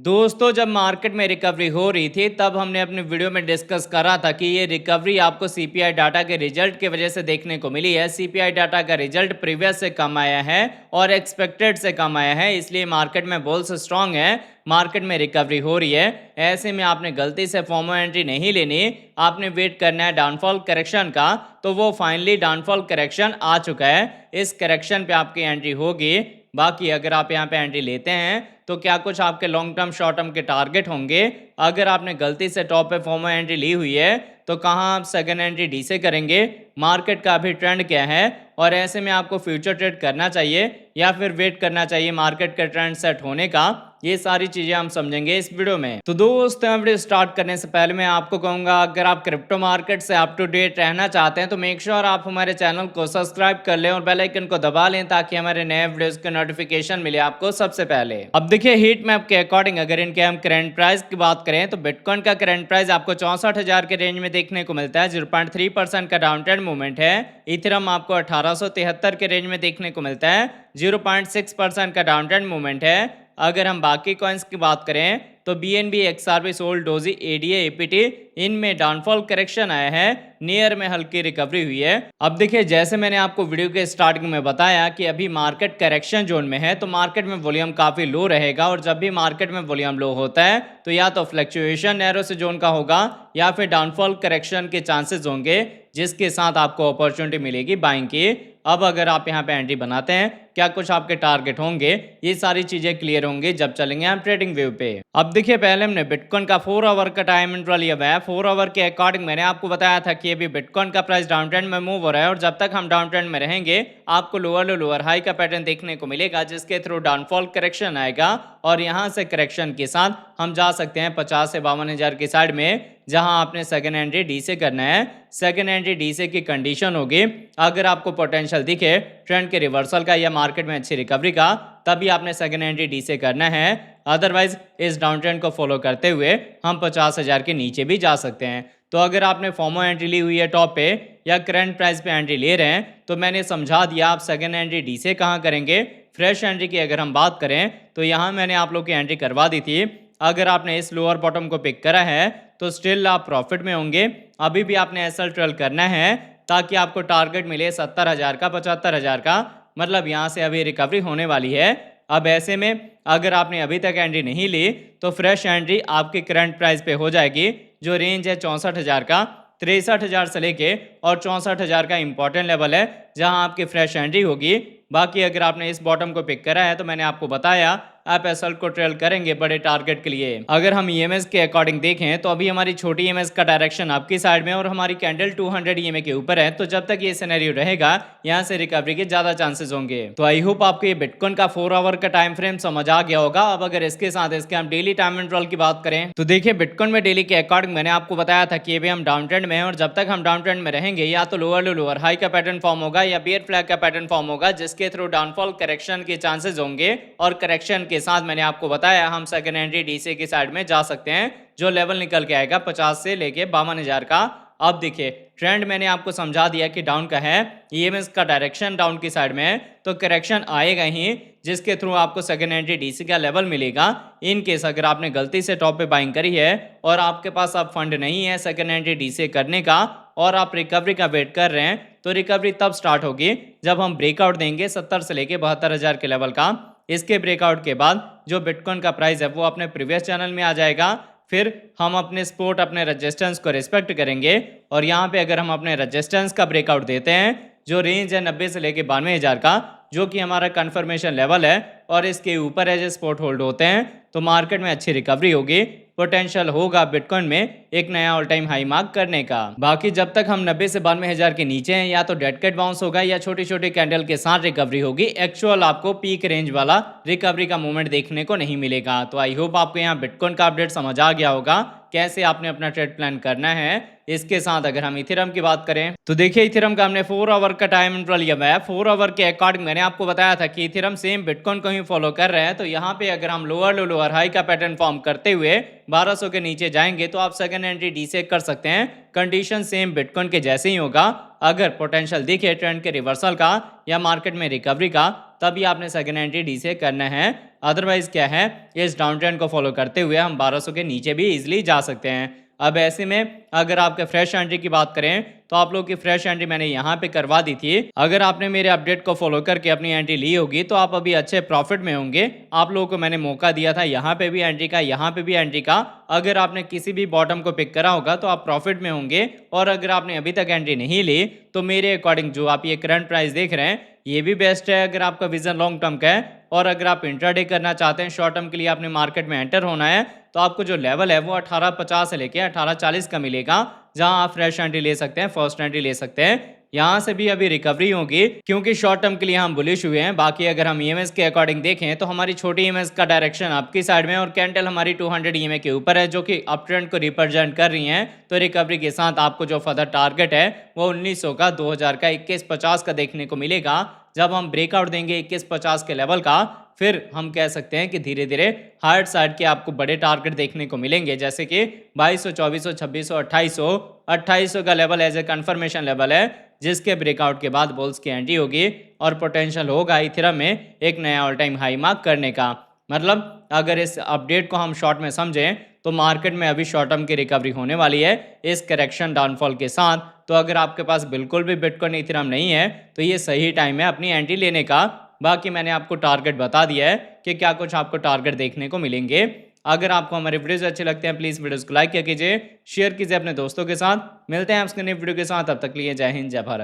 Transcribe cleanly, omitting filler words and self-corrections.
दोस्तों, जब मार्केट में रिकवरी हो रही थी तब हमने अपने वीडियो में डिस्कस करा था कि ये रिकवरी आपको सीपीआई डाटा के रिजल्ट की वजह से देखने को मिली है। सीपीआई डाटा का रिजल्ट प्रीवियस से कम आया है और एक्सपेक्टेड से कम आया है, इसलिए मार्केट में बुल्स स्ट्रांग है। मार्केट में रिकवरी हो रही है, ऐसे में आपने गलती से फोमो एंट्री नहीं लेनी। आपने वेट करना है डाउनफॉल करेक्शन का। तो वो फाइनली डाउनफॉल करेक्शन आ चुका है, इस करेक्शन पे आपकी एंट्री होगी। बाकी अगर आप यहाँ पे एंट्री लेते हैं तो क्या कुछ आपके लॉन्ग टर्म शॉर्ट टर्म के टारगेट होंगे। अगर आपने गलती से टॉप पे फोमो एंट्री ली हुई है तो कहाँ आप सेकंड एंट्री डी से करेंगे, मार्केट का अभी ट्रेंड क्या है, और ऐसे में आपको फ्यूचर ट्रेड करना चाहिए या फिर वेट करना चाहिए मार्केट का ट्रेंड सेट होने का। ये सारी चीजें हम समझेंगे इस वीडियो में। तो दोस्तों, वीडियो स्टार्ट करने से पहले मैं आपको कहूंगा, अगर आप क्रिप्टो मार्केट से अप टू डेट रहना चाहते हैं तो मेक श्योर आप हमारे चैनल को सब्सक्राइब कर लें और बेल आइकन को दबा लें ताकि हमारे नए वीडियोस के नोटिफिकेशन मिले आपको सबसे पहले। अब देखिए, हीट मैप के अकॉर्डिंग अगर इनके हम करंट प्राइस की बात करें तो बिटकॉइन का करंट प्राइस आपको 64,000 के रेंज में देखने को मिलता है। 0.3% का डाउन ट्रेंड मूवमेंट है। इथेरियम आपको 1873 के रेंज में देखने को मिलता है। 0.6% का डाउन ट्रेंड मूवमेंट है। अगर हम बाकी कॉइन्स की बात करें तो BNB, XRP, Sol, Doge, ADA, APT इनमें डाउनफॉल करेक्शन आया है, नियर में हल्की रिकवरी हुई है। अब देखिए, जैसे मैंने आपको वीडियो के स्टार्टिंग में बताया कि अभी मार्केट करेक्शन जोन में है तो मार्केट में वॉल्यूम काफी लो रहेगा, और जब भी मार्केट में वॉल्यूम लो होता है तो या तो फ्लक्चुएशन नैरो से जोन का होगा या फिर डाउनफॉल करेक्शन के चांसेस होंगे, जिसके साथ आपको अपॉर्चुनिटी मिलेगी बाइंग की। अब अगर आप यहाँ पे एंट्री बनाते हैं, क्या कुछ आपके टारगेट होंगे, ये सारी चीजें क्लियर होंगी जब चलेंगे हम ट्रेडिंग व्यू पे। अब देखिए, पहले हमने बिटकॉइन का 4 आवर का टाइम इंटरवल लिया हुआ है। 4 आवर के अकॉर्डिंग मैंने आपको बताया था कि अभी बिटकॉइन का प्राइस डाउन ट्रेंड में मूव हो रहा है, और जब तक हम डाउन ट्रेंड में रहेंगे आपको लोअर लो लोअर हाई का पैटर्न देखने को मिलेगा, जिसके थ्रू डाउनफॉल करेक्शन आएगा, और यहाँ से करेक्शन के साथ हम जा सकते हैं 50 से 52,000 की साइड में, जहां आपने सेकंड एंट्री डी से करना है। सेकंड एंट्री डी से की कंडीशन होगी, अगर आपको पोटेंशियल दिखे ट्रेंड के रिवर्सल का या मार्केट में अच्छी रिकवरी का, तभी आपने सेकंड एंट्री डी से करना है। अदरवाइज इस डाउन ट्रेंड को फॉलो करते हुए हम 50,000 के नीचे भी जा सकते हैं। तो अगर आपने फॉर्मो एंट्री ली हुई है टॉप पे या करंट प्राइस पे एंट्री ले रहे हैं तो मैंने समझा दिया आप सेकंड एंट्री डी से कहाँ करेंगे। फ्रेश एंट्री की अगर हम बात करें तो यहाँ मैंने आप लोग की एंट्री करवा दी थी। अगर आपने इस लोअर बॉटम को पिक करा है तो स्टिल आप प्रॉफिट में होंगे। अभी भी आपने एसएल ट्रेल करना है ताकि आपको टारगेट मिले 70,000 का, 75,000 का, मतलब यहाँ से अभी रिकवरी होने वाली है। अब ऐसे में अगर आपने अभी तक एंट्री नहीं ली तो फ्रेश एंट्री आपके करंट प्राइस पे हो जाएगी, जो रेंज है 64,000 का। 63,000 से लेके और 64,000 का इंपॉर्टेंट लेवल है जहां आपकी फ्रेश एंट्री होगी। बाकी अगर आपने इस बॉटम को पिक करा है तो मैंने आपको बताया आप एसएल को ट्रेल करेंगे बड़े टारगेट के लिए। अगर हम ईएमएस के अकॉर्डिंग देखें तो अभी हमारी छोटी ईएमएस का डायरेक्शन आपकी साइड में और हमारी कैंडल 200 ईएमए के ऊपर है, तो जब तक ये सिनेरियो रहेगा यहाँ से रिकवरी के ज्यादा चांसेस होंगे। तो आई होप आपको ये बिटकॉइन का 4 आवर का टाइम फ्रेम समझ आ गया होगा। अब अगर इसके साथ इसके हम डेली टाइम इंटरवल की बात करें तो देखिए, बिटकॉइन में डेली के अकॉर्डिंग मैंने आपको बताया था कि अभी हम डाउन ट्रेंड में हैं, और जब तक हम डाउन ट्रेंड में रहेंगे या तो लोअर लो लोअर हाई का पैटर्न फॉर्म होगा या बियर फ्लैग का पैटर्न फॉर्म होगा, जिसके थ्रू डाउनफॉल करेक्शन के चांसेस होंगे। और करेक्शन के साथ मैंने आपको बताया हम सेकंड एंट्री डीसी की साइड में जा सकते हैं, जो लेवल निकल के आएगा 50 से लेके 52,000 का। अब देखिए, ट्रेंड मैंने आपको समझा दिया कि डाउन का है, ईएमएस का डायरेक्शन डाउन की साइड में है, तो करेक्शन आएगा ही, जिसके थ्रू आपको सेकंड एंट्री डीसी का लेवल मिलेगा। इन केस अगर आपने गलती से टॉप पे बाइंग करी है और आपके पास अब फंड नहीं है सेकंड एंट्री डीसी करने का और आप रिकवरी का वेट कर रहे हैं, तो रिकवरी तब स्टार्ट होगी जब हम ब्रेकआउट देंगे 70 से लेके 72,000 के लेवल का। इसके ब्रेकआउट के बाद जो बिटकॉइन का प्राइस है वो अपने प्रीवियस चैनल में आ जाएगा। फिर हम अपने सपोर्ट अपने रेजिस्टेंस को रिस्पेक्ट करेंगे, और यहाँ पे अगर हम अपने रेजिस्टेंस का ब्रेकआउट देते हैं जो रेंज है 90 से लेके 92,000 का, जो कि हमारा कंफर्मेशन लेवल है, और इसके ऊपर एज सपोर्ट होल्ड होते हैं, तो मार्केट में अच्छी रिकवरी होगी। पोटेंशियल होगा बिटकॉइन में एक नया ऑल टाइम हाई मार्क करने का। बाकी जब तक हम 90 से 92,000 के नीचे हैं, या तो डेड कैट बाउंस होगा या छोटी छोटी कैंडल के साथ रिकवरी होगी। एक्चुअल आपको पीक रेंज वाला रिकवरी का मूवमेंट देखने को नहीं मिलेगा। तो आई होप आपको यहाँ बिटकॉइन का अपडेट समझ आ गया होगा, कैसे आपने अपना ट्रेड प्लान करना है। इसके साथ अगर हम इथेरियम की बात करें तो देखिए, इथेरियम का हमने 4 आवर का टाइम इंटरवल लिया हुआ है। 4 आवर के अकॉर्डिंग मैंने आपको बताया था कि इथेरियम सेम बिटकॉइन को ही फॉलो कर रहे हैं, तो यहाँ पे अगर हम लोअर लो लोअर हाई का पैटर्न फॉर्म करते हुए 1200 के नीचे जाएंगे तो आप सेकंड एंट्री डी से कर सकते हैं। कंडीशन सेम बिटकॉइन के जैसे ही होगा। अगर पोटेंशियल दिखे ट्रेंड के रिवर्सल का या मार्केट में रिकवरी का, तभी आपने सेकंड एंट्री डी से करना है। अदरवाइज क्या है, इस डाउन ट्रेंड को फॉलो करते हुए हम 1200 के नीचे भी इजीली जा सकते हैं। अब ऐसे में अगर आपके फ्रेश एंट्री की बात करें तो आप लोगों की फ्रेश एंट्री मैंने यहाँ पे करवा दी थी। अगर आपने मेरे अपडेट को फॉलो करके अपनी एंट्री ली होगी तो आप अभी अच्छे प्रॉफिट में होंगे। आप लोगों को मैंने मौका दिया था यहाँ पे भी एंट्री का, यहाँ पे भी एंट्री का। अगर आपने किसी भी बॉटम को पिक करा होगा तो आप प्रॉफिट में होंगे। और अगर आपने अभी तक एंट्री नहीं ली तो मेरे अकॉर्डिंग जो आप ये करंट प्राइस देख रहे हैं ये भी बेस्ट है अगर आपका विजन लॉन्ग टर्म का है। और अगर आप इंट्राडे करना चाहते हैं, शॉर्ट टर्म के लिए आपने मार्केट में एंटर होना है, तो आपको जो लेवल है वो 1850 से लेके 1840 का मिलेगा, जहां आप फ्रेश एंट्री ले सकते हैं, फर्स्ट एंट्री ले सकते हैं। यहाँ से भी अभी रिकवरी होगी क्योंकि शॉर्ट टर्म के लिए हम बुलिश हुए हैं। बाकी अगर हम ईएमएस के अकॉर्डिंग देखें तो हमारी छोटी ईएमएस का डायरेक्शन आपकी साइड में और कैंडल हमारी 200 ईएमए के ऊपर है जो कि अप ट्रेंड को रिप्रेजेंट कर रही हैं। तो रिकवरी के साथ आपको जो फर्दर टारगेट है वो 1900 का, 2000 का, 2150 का देखने को मिलेगा। जब हम ब्रेकआउट देंगे 2150 के लेवल का, फिर हम कह सकते हैं कि धीरे धीरे हार्ड साइड के आपको बड़े टारगेट देखने को मिलेंगे, जैसे कि 2200, 2400, 2600, 2800 का level as a confirmation level है, जिसके ब्रेकआउट के बाद बुल्स की एंट्री होगी और पोटेंशियल होगा इथेरियम में एक नया ऑल टाइम हाई मार्क करने का। मतलब अगर इस अपडेट को हम शॉर्ट में समझें तो मार्केट में अभी शॉर्ट टर्म की रिकवरी होने वाली है इस करेक्शन डाउनफॉल के साथ। तो अगर आपके पास बिल्कुल भी बिटकॉइन इथेरियम नहीं है तो ये सही टाइम है अपनी एंट्री लेने का। बाकी मैंने आपको टारगेट बता दिया है कि क्या कुछ आपको टारगेट देखने को मिलेंगे। अगर आपको हमारे वीडियोस अच्छे लगते हैं प्लीज़ वीडियोस को लाइक किया कीजिए, शेयर कीजिए अपने दोस्तों के साथ। मिलते हैं आपके नए वीडियो के साथ, तब तक लिए जय हिंद, जय भारत।